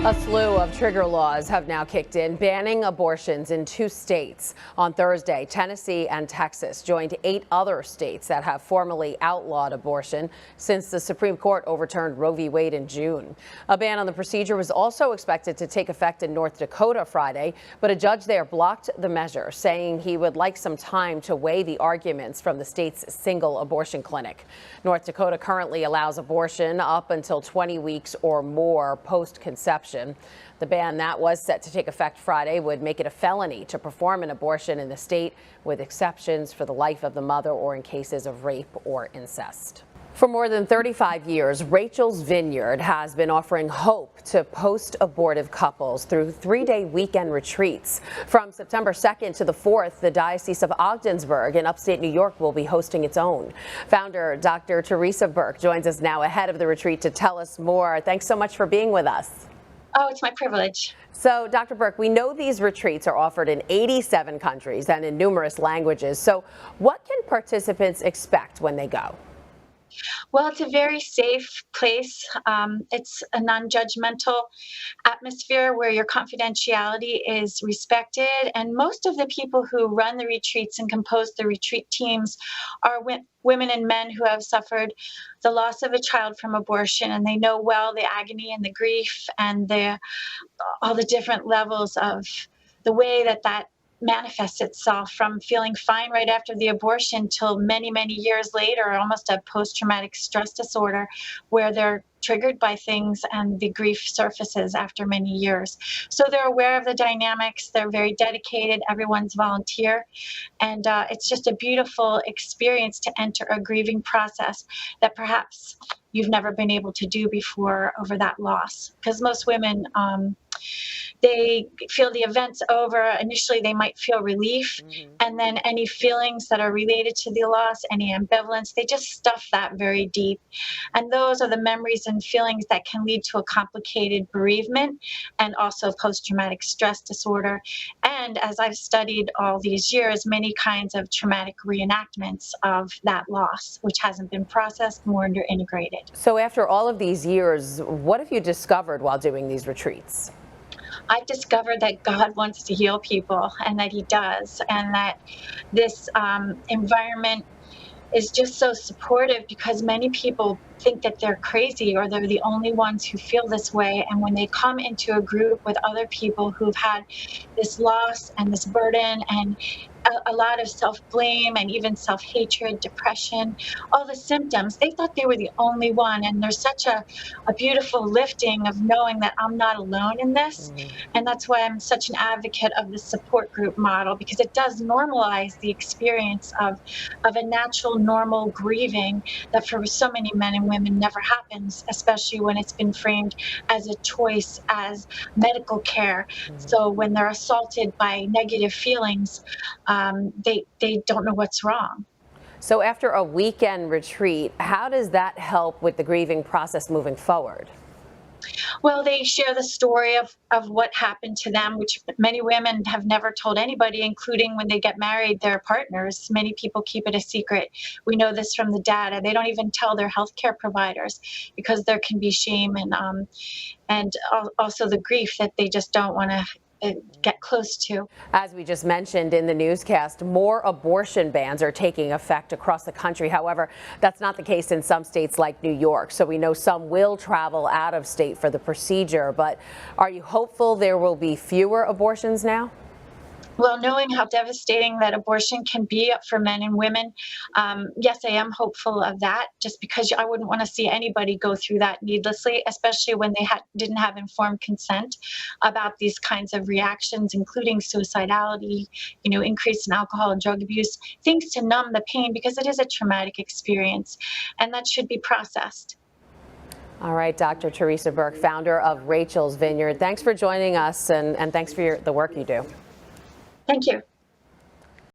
A slew of trigger laws have now kicked in, banning abortions in 2 states. On Thursday, Tennessee and Texas joined 8 other states that have formally outlawed abortion since the Supreme Court overturned Roe v. Wade in June. A ban on the procedure was also expected to take effect in North Dakota Friday, but a judge there blocked the measure, saying he would like some time to weigh the arguments from the state's single abortion clinic. North Dakota currently allows abortion up until 20 weeks or more post-conception. The ban that was set to take effect Friday would make it a felony to perform an abortion in the state, with exceptions for the life of the mother or in cases of rape or incest. For more than 35 years, Rachel's Vineyard has been offering hope to post-abortive couples through 3-day weekend retreats. From September 2nd to the 4th, the Diocese of Ogdensburg in upstate New York will be hosting its own. Founder Dr. Teresa Burke joins us now ahead of the retreat to tell us more. Thanks so much for being with us. Oh, it's my privilege. So, Dr. Burke, we know these retreats are offered in 87 countries and in numerous languages. So what can participants expect when they go? Well, it's a very safe place. It's a non-judgmental atmosphere where your confidentiality is respected. And most of the people who run the retreats and compose the retreat teams are women and men who have suffered the loss of a child from abortion. And they know well the agony and the grief and all the different levels of the way that manifests itself, from feeling fine right after the abortion till many, many years later, almost a post-traumatic stress disorder where they're triggered by things and the grief surfaces after many years. So they're aware of the dynamics. They're very dedicated. Everyone's volunteer. And it's just a beautiful experience to enter a grieving process that perhaps you've never been able to do before over that loss. Because most women, they feel the event's over. Initially, they might feel relief, and then any feelings that are related to the loss, any ambivalence, they just stuff that very deep. And those are the memories and feelings that can lead to a complicated bereavement and also post-traumatic stress disorder. And as I've studied all these years, many kinds of traumatic reenactments of that loss, which hasn't been processed, mourned, or integrated. So after all of these years, what have you discovered while doing these retreats? I've discovered that God wants to heal people, and that He does, and that this environment is just so supportive, because many people think that they're crazy or they're the only ones who feel this way. And when they come into a group with other people who've had this loss and this burden and a lot of self-blame and even self-hatred, depression, all the symptoms, they thought they were the only one. And there's such a beautiful lifting of knowing that I'm not alone in this. And that's why I'm such an advocate of the support group model, because it does normalize the experience of a natural, normal grieving that for so many men and women never happens, especially when it's been framed as a choice, as medical care. So when they're assaulted by negative feelings, they don't know what's wrong. So after a weekend retreat, how does that help with the grieving process moving forward? Well, they share the story of what happened to them, which many women have never told anybody, including when they get married, their partners. Many people keep it a secret. We know this from the data. They don't even tell their healthcare providers because there can be shame and also the grief that they just don't want to get close to. As we just mentioned in the newscast, more abortion bans are taking effect across the country. However, that's not the case in some states like New York. So we know some will travel out of state for the procedure. But are you hopeful there will be fewer abortions now? Well, knowing how devastating that abortion can be for men and women, yes, I am hopeful of that, just because I wouldn't want to see anybody go through that needlessly, especially when they didn't have informed consent about these kinds of reactions, including suicidality, increase in alcohol and drug abuse, things to numb the pain, because it is a traumatic experience, and that should be processed. All right, Dr. Teresa Burke, founder of Rachel's Vineyard. Thanks for joining us, and thanks for the work you do. Thank you.